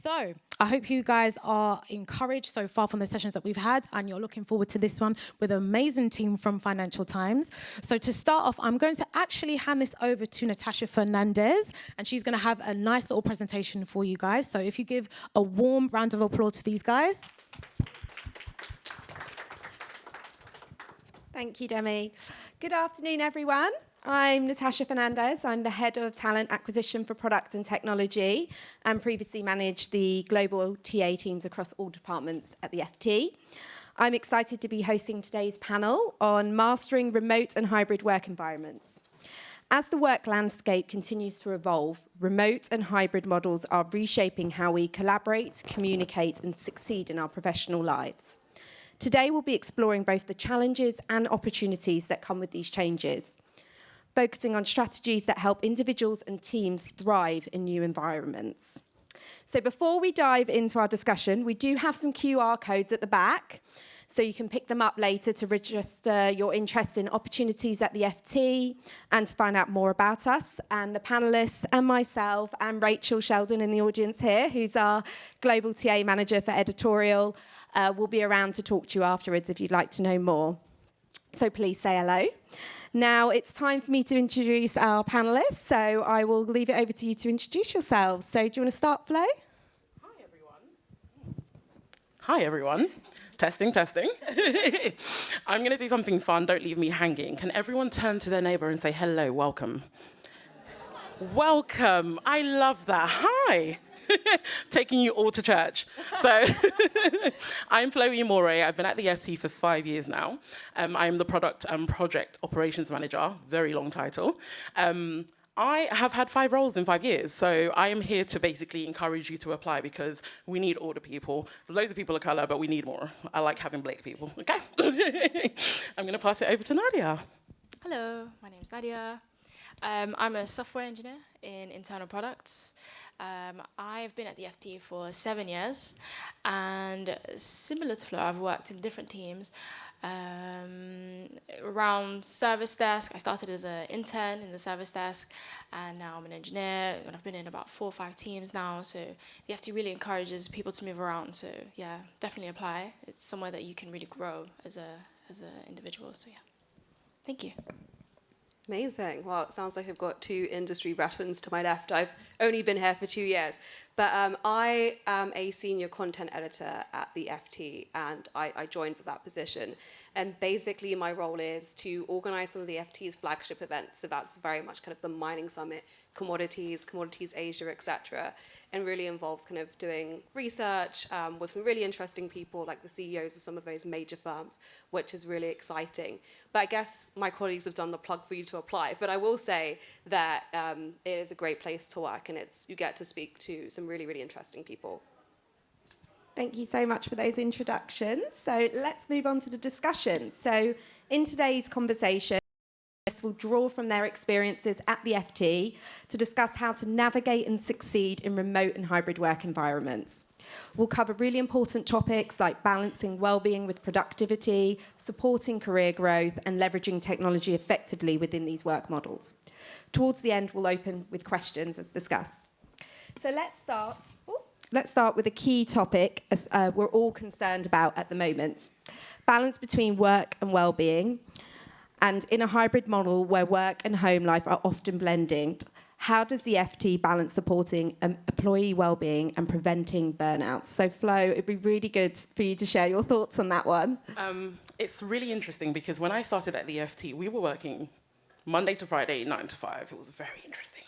So I hope you guys are encouraged so far from the sessions that we've had, and you're looking forward to this one with an amazing team from Financial Times. So to start off, I'm going to actually hand this over to Natasha Fernandez, and she's going to have a nice little presentation for you guys. So if you give a warm round of applause to these guys. Thank you, Demi. Good afternoon, everyone. I'm Natasha Fernandez. I'm the Head of Talent Acquisition for Product and Technology and previously managed the global TA teams across all departments at the FT. I'm excited to be hosting today's panel on mastering remote and hybrid work environments. As the work landscape continues to evolve, remote and hybrid models are reshaping how we collaborate, communicate, and succeed in our professional lives. Today, we'll be exploring both the challenges and opportunities that come with these changes, focusing on strategies that help individuals and teams thrive in new environments. So before we dive into our discussion, we do have some QR codes at the back, so you can pick them up later to register your interest in opportunities at the FT and to find out more about us. And the panelists and myself and Rachel Sheldon in the audience here, who's our Global TA Manager for Editorial, will be around to talk to you afterwards if you'd like to know more. So please say hello. Now it's time for me to introduce our panelists, so I will leave it over to you to introduce yourselves. So do you want to start, Flo? Hi, everyone. Hi, everyone. Testing, testing. I'm going to do something fun. Don't leave me hanging. Can everyone turn to their neighbour and say, hello, welcome? Welcome. I love that. Hi. Taking you all to church. So I'm Chloe Moray. I've been at the FT for 5 years now. I'm the Product and Project Operations Manager, very long title. I have had 5 roles in 5 years, so I am here to basically encourage you to apply because we need older people. Loads of people of colour, but we need more. I like having Black people, okay? I'm going to pass it over to Nadia. Hello, my name is Nadia. I'm a software engineer in internal products. I've been at the FT for 7 years, and similar to Flo, I've worked in different teams. Around service desk, I started as an intern in the service desk, and now I'm an engineer, and I've been in about 4 or 5 teams now, so the FT really encourages people to move around, so yeah, definitely apply. It's somewhere that you can really grow as an individual, so yeah. Thank you. Amazing. Well, it sounds like I've got 2 industry veterans to my left. I've only been here for 2 years. But I am a senior content editor at the FT, and I joined for that position. And basically, my role is to organize some of the FT's flagship events. So that's very much kind of the mining summit, Commodities Asia, etc. And really involves kind of doing research with some really interesting people like the CEOs of some of those major firms, which is really exciting. But I guess my colleagues have done the plug for you to apply. But I will say that it is a great place to work, and you get to speak to some really, really interesting people. Thank you so much for those introductions. So let's move on to the discussion. So in today's conversation, will draw from their experiences at the FT to discuss how to navigate and succeed in remote and hybrid work environments. We'll cover really important topics like balancing well-being with productivity, supporting career growth, and leveraging technology effectively within these work models. Towards the end, we'll open with questions as discussed. So let's start with a key topic as we're all concerned about at the moment: balance between work and well-being. And in a hybrid model where work and home life are often blended, how does the FT balance supporting employee well-being and preventing burnout? So Flo, it'd be really good for you to share your thoughts on that one. It's really interesting because when I started at the FT, we were working Monday to Friday, 9 to 5. It was very interesting.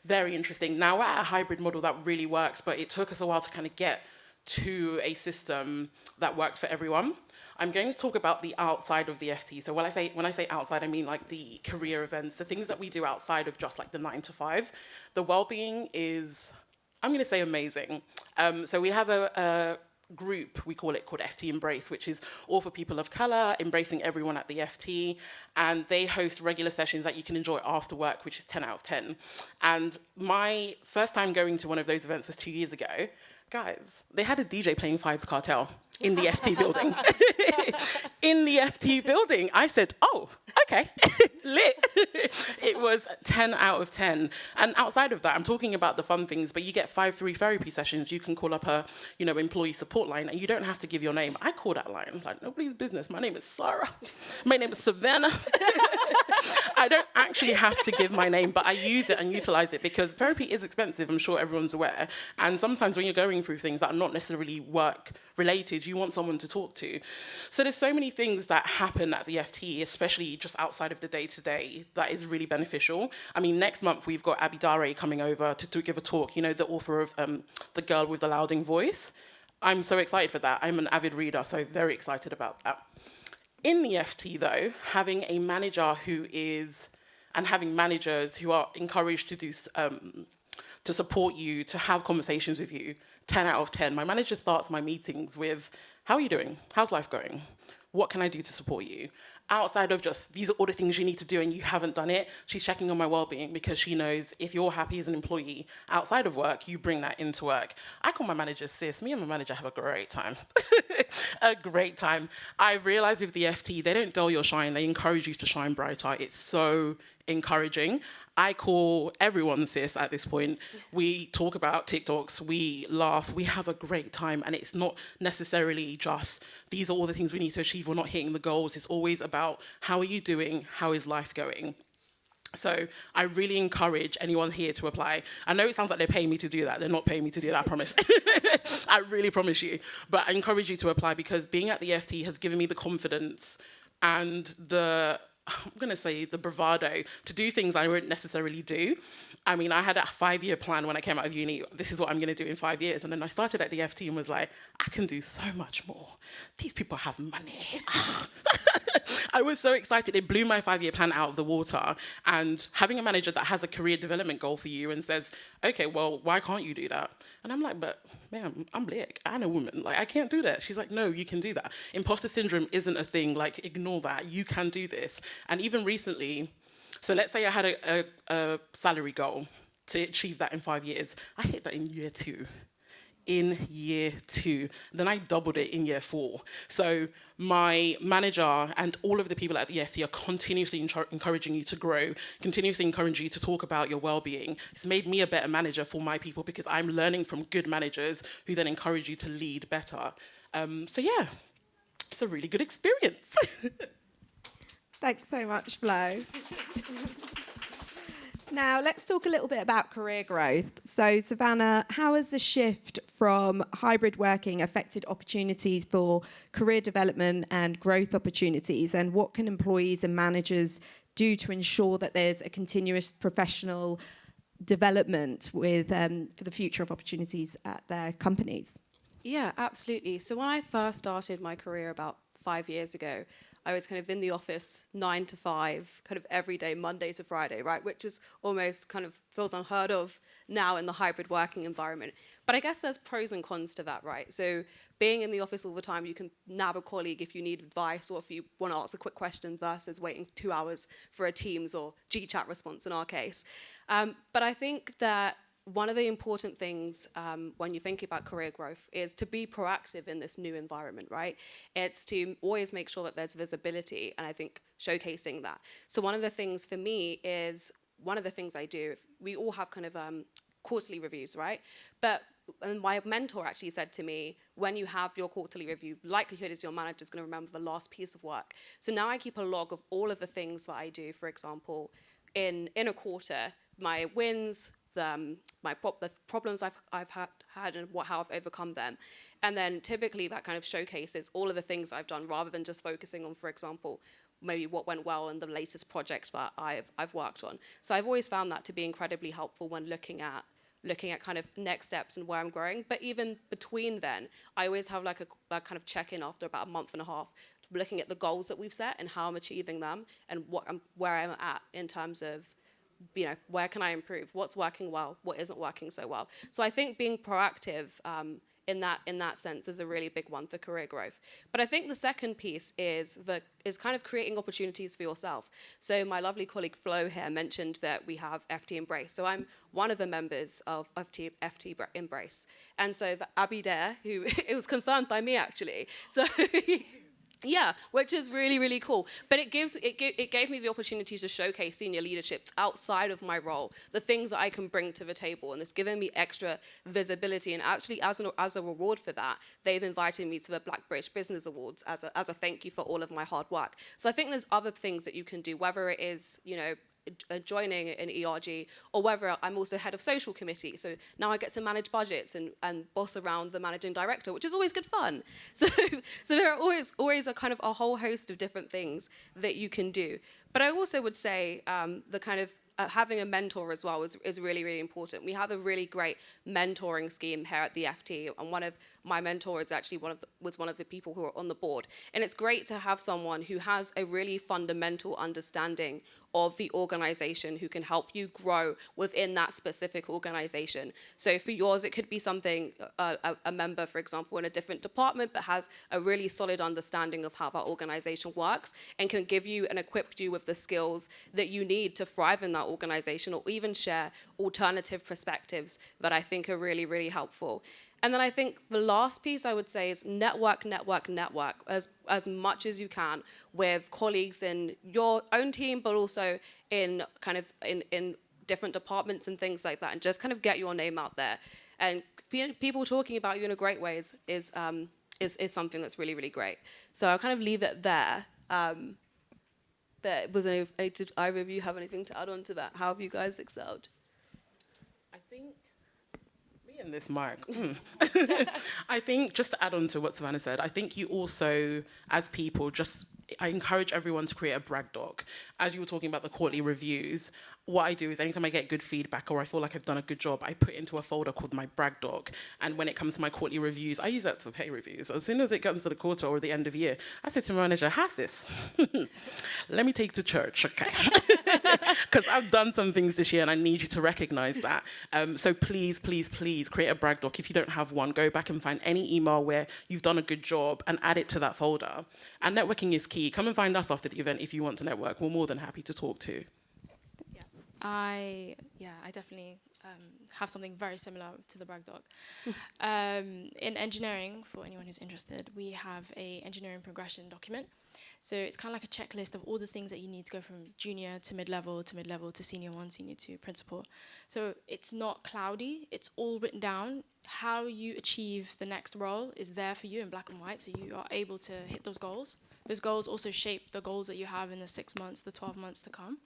Very interesting. Now we're at a hybrid model that really works, but it took us a while to kind of get to a system that worked for everyone. I'm going to talk about the outside of the FT. So when I say outside, I mean like the career events, the things that we do outside of just like the 9 to 5. The well-being is, I'm going to say, amazing. So we have a group, we call it called FT Embrace, which is all for people of colour, embracing everyone at the FT. And they host regular sessions that you can enjoy after work, which is 10 out of 10. And my first time going to one of those events was 2 years ago. Guys, they had a DJ playing Vybz Kartel in the FT building. In the FT building. I said, oh, okay, lit. It was 10 out of 10. And outside of that, I'm talking about the fun things, but you get 5 free therapy sessions. You can call up a, employee support line, and you don't have to give your name. I call that line, like, nobody's business. My name is Sarah. My name is Savannah. I don't actually have to give my name, but I use it and utilize it because therapy is expensive, I'm sure everyone's aware. And sometimes when you're going through things that are not necessarily work related, you want someone to talk to. So there's so many things that happen at the FT, especially just outside of the day-to-day, that is really beneficial. I mean, next month we've got Abby Dare coming over to give a talk, the author of The Girl with the Louding Voice. I'm so excited for that. I'm an avid reader, so very excited about that. In the FT, though, having a manager having managers who are encouraged to do to support you, to have conversations with you, 10 out of 10. My manager starts my meetings with, how are you doing? How's life going? What can I do to support you? Outside of just, these are all the things you need to do and you haven't done it, she's checking on my well-being because she knows if you're happy as an employee outside of work, you bring that into work. I call my manager sis. Me and my manager have a great time. A great time. I realize with the FT, they don't dull your shine. They encourage you to shine brighter. It's so encouraging. I call everyone sis at this point. We talk about TikToks, we laugh, we have a great time, and it's not necessarily just these are all the things we need to achieve, we're not hitting the goals. It's always about how are you doing, how is life going? So I really encourage anyone here to apply. I know it sounds like they're paying me to do that. They're not paying me to do that, I promise. I really promise you. But I encourage you to apply because being at the FT has given me the confidence and the bravado to do things I won't necessarily do. I mean, I had a 5-year plan when I came out of uni. This is what I'm going to do in 5 years. And then I started at the FT and was like, I can do so much more. These people have money. I was so excited. It blew my 5-year plan out of the water. And having a manager that has a career development goal for you and says, okay, well, why can't you do that? And I'm like, but ma'am, I'm black and a woman. Like, I can't do that. She's like, no, you can do that. Imposter syndrome isn't a thing. Like, ignore that. You can do this. And even recently, so let's say I had a salary goal to achieve that in 5 years. I hit that in year 2. In year 2. Then I doubled it in year 4. So my manager and all of the people at the FT are continuously encouraging you to grow, continuously encouraging you to talk about your well-being. It's made me a better manager for my people because I'm learning from good managers who then encourage you to lead better. So yeah, it's a really good experience. Thanks so much, Flo. Now, let's talk a little bit about career growth. So, Savannah, how has the shift from hybrid working affected opportunities for career development and growth opportunities? And what can employees and managers do to ensure that there's a continuous professional development with for the future of opportunities at their companies? Yeah, absolutely. So when I first started my career about 5 years ago, I was kind of in the office 9 to 5, kind of every day, Monday to Friday, right? Which is almost kind of feels unheard of now in the hybrid working environment. But I guess there's pros and cons to that, right? So being in the office all the time, you can nab a colleague if you need advice or if you want to ask a quick question versus waiting 2 hours for a Teams or GChat response in our case. But I think that one of the important things when you think about career growth is to be proactive in this new environment, right? It's to always make sure that there's visibility, and I think showcasing that. So one of the things for me is, one of the things I do, we all have kind of quarterly reviews, right? And my mentor actually said to me, when you have your quarterly review, likelihood is your manager's going to remember the last piece of work. So now I keep a log of all of the things that I do, for example, in a quarter, my wins, the problems I've had and how I've overcome them. And then typically that kind of showcases all of the things I've done rather than just focusing on, for example, maybe what went well in the latest projects that I've worked on. So I've always found that to be incredibly helpful when looking at kind of next steps and where I'm growing. But even between then, I always have like a kind of check-in after about a month and a half, looking at the goals that we've set and how I'm achieving them and where I'm at in terms of, where can I improve? What's working well? What isn't working so well? So I think being proactive in that sense is a really big one for career growth. But I think the second piece is kind of creating opportunities for yourself. So my lovely colleague Flo here mentioned that we have FT Embrace. So I'm one of the members of FT Embrace. And so the Abby Dare, who it was confirmed by me actually. So Yeah, which is really, really cool. But it gave me the opportunity to showcase senior leadership outside of my role, the things that I can bring to the table, and it's given me extra visibility. And actually, as a reward for that, they've invited me to the Black British Business Awards as a thank you for all of my hard work. So I think there's other things that you can do, whether it is, joining an ERG, or whether I'm also head of social committee. So now I get to manage budgets and boss around the managing director, which is always good fun. So there are always a kind of a whole host of different things that you can do. But I also would say the kind of having a mentor as well is really, really important. We have a really great mentoring scheme here at the FT, and one of my mentors actually was one of the people who are on the board. And it's great to have someone who has a really fundamental understanding of the organization, who can help you grow within that specific organization. So for yours, it could be something, a member, for example, in a different department, but has a really solid understanding of how that organization works and can give you and equip you with the skills that you need to thrive in that organization, or even share alternative perspectives that I think are really, really helpful. And then I think the last piece I would say is network as much as you can with colleagues in your own team, but also in kind of in different departments and things like that, and just kind of get your name out there. And people talking about you in a great way is something that's really, really great. So I'll kind of leave it there. Did either of you have anything to add on to that? How have you guys excelled? I think me and this mic. I think just to add on to what Savannah said, I think you also, as people, I encourage everyone to create a brag doc. As you were talking about the quarterly reviews, what I do is anytime I get good feedback or I feel like I've done a good job, I put it into a folder called my brag doc. And when it comes to my quarterly reviews, I use that for pay reviews. As soon as it comes to the quarter or the end of year, I say to my manager, how's this? Let me take you to church, okay? Because I've done some things this year and I need you to recognize that. So please, please, please create a brag doc. If you don't have one, go back and find any email where you've done a good job and add it to that folder. And networking is key. Come and find us after the event if you want to network. We're more than happy to talk to. I definitely have something very similar to the brag doc. In engineering, for anyone who's interested, we have a engineering progression document. So it's kind of like a checklist of all the things that you need to go from junior to mid-level to senior 1, senior 2, principal. So it's not cloudy, it's all written down. How you achieve the next role is there for you in black and white, so you are able to hit those goals. Those goals also shape the goals that you have in the 6 months, the 12 months to come.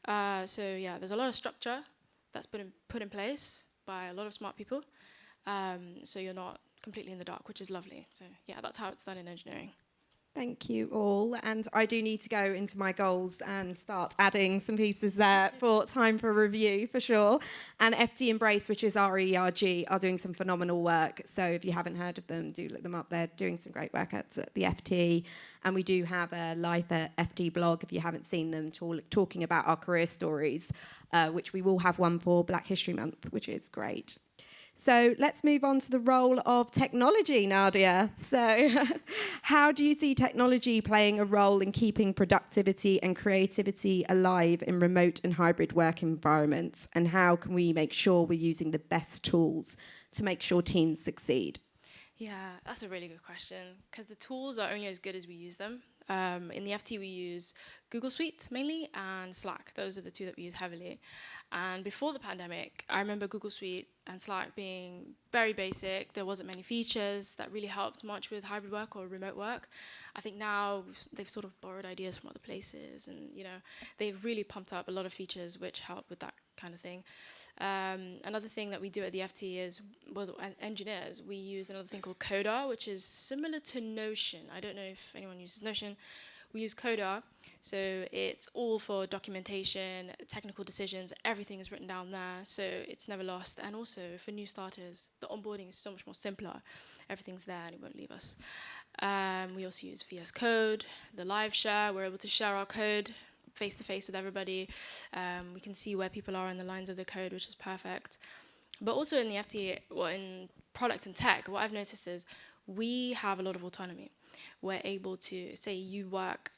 There's a lot of structure that's been put in place by a lot of smart people. So you're not completely in the dark, which is lovely. So yeah, that's how it's done in engineering. Thank you all. And I do need to go into my goals and start adding some pieces there for time for review, for sure. And FT Embrace, which is our ERG, are doing some phenomenal work. So if you haven't heard of them, do look them up. They're doing some great work at the FT. And we do have a Life at FT blog, if you haven't seen them, talking about our career stories, which we will have one for Black History Month, which is great. So let's move on to the role of technology, Nadia. So how do you see technology playing a role in keeping productivity and creativity alive in remote and hybrid work environments? And how can we make sure we're using the best tools to make sure teams succeed? Yeah, that's a really good question, because the tools are only as good as we use them. In the FT, we use Google Suite mainly and Slack. Those are the two that we use heavily. And before the pandemic, I remember Google Suite and Slack being very basic. There wasn't many features that really helped much with hybrid work or remote work. I think now they've sort of borrowed ideas from other places, and they've really pumped up a lot of features which help with that kind of thing. Another thing that we do at the FT was engineers. We use another thing called Coda, which is similar to Notion. I don't know if anyone uses Notion. We use Coda, so it's all for documentation, technical decisions. Everything is written down there, so it's never lost. And also for new starters, the onboarding is so much more simpler. Everything's there and it won't leave us. We also use VS Code, the live share. We're able to share our code face-to-face with everybody. We can see where people are in the lines of the code, which is perfect. But also in the FT, in product and tech, what I've noticed is we have a lot of autonomy. We're able to say you work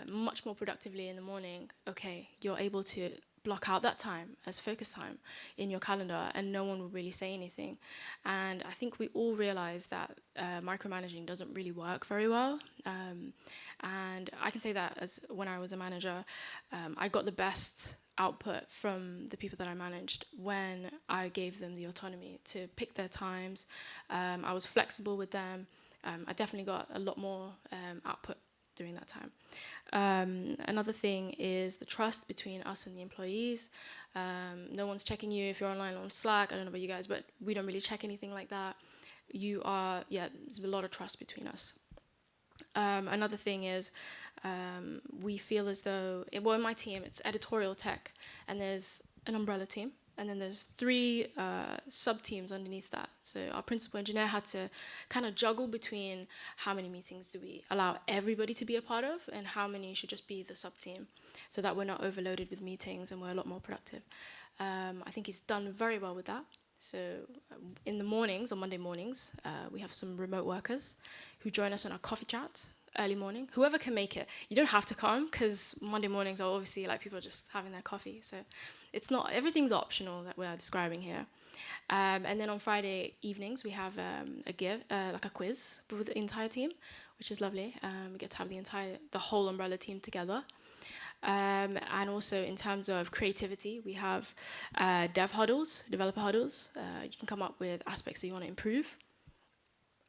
much more productively in the morning. Okay, you're able to block out that time as focus time in your calendar, and no one would really say anything. And I think we all realize that micromanaging doesn't really work very well. And I can say that as when I was a manager, I got the best output from the people that I managed when I gave them the autonomy to pick their times. I was flexible with them. I definitely got a lot more output during that time. Another thing is the trust between us and the employees. No one's checking you if you're online on Slack. I don't know about you guys, but we don't really check anything like that. There's a lot of trust between us. Another thing is we feel as though, in my team, it's editorial tech, and there's an umbrella team, and then there's 3 sub-teams underneath that. So our principal engineer had to kind of juggle between how many meetings do we allow everybody to be a part of and how many should just be the sub-team, so that we're not overloaded with meetings and we're a lot more productive. I think he's done very well with that. So in the mornings, on Monday mornings, we have some remote workers who join us on our coffee chat early morning. Whoever can make it. You don't have to come, because Monday mornings are obviously like people just having their coffee. So it's not, everything's optional that we're describing here. And then on Friday evenings, we have like a quiz with the entire team, which is lovely. We get to have the whole umbrella team together. And also in terms of creativity, we have developer huddles. You can come up with aspects that you want to improve.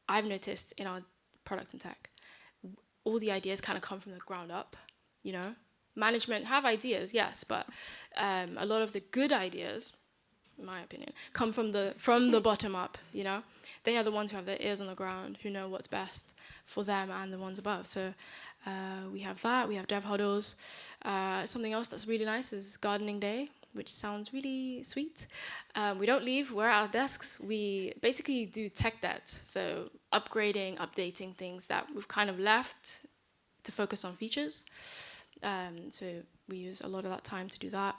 I've noticed in our product and tech, all the ideas kind of come from the ground up, you know. Management have ideas, yes, but a lot of the good ideas, in my opinion, come from the bottom up, you know. They are the ones who have their ears on the ground, who know what's best for them and the ones above. So we have that, we have dev huddles. Something else that's really nice is gardening day, which sounds really sweet. We don't leave, we're at our desks. We basically do tech debt, so upgrading, updating things that we've kind of left to focus on features. So we use a lot of that time to do that.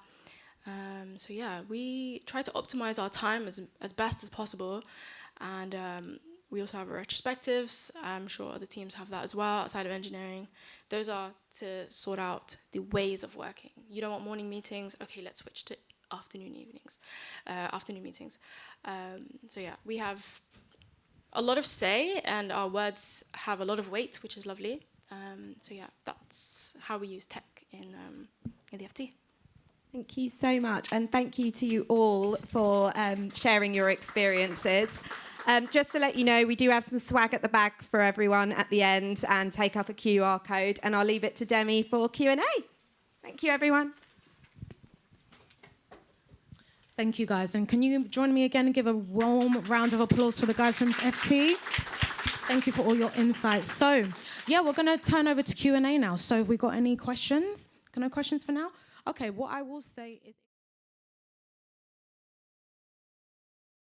So yeah, we try to optimize our time as best as possible. And we also have retrospectives. I'm sure other teams have that as well outside of engineering. Those are to sort out the ways of working. You don't want morning meetings. Okay, let's switch to afternoon meetings. So yeah, we have a lot of say, and our words have a lot of weight, which is lovely. So yeah, that's how we use tech in the FT. Thank you so much, and thank you to you all for sharing your experiences. Just to let you know, we do have some swag at the back for everyone at the end, and take up a QR code, and I'll leave it to Demi for Q&A. Thank you, everyone. Thank you, guys. And can you join me again and give a warm round of applause for the guys from FT? Thank you for all your insights. So, yeah, we're going to turn over to Q&A now. So have we got any questions? Got no questions for now? Okay, what I will say is...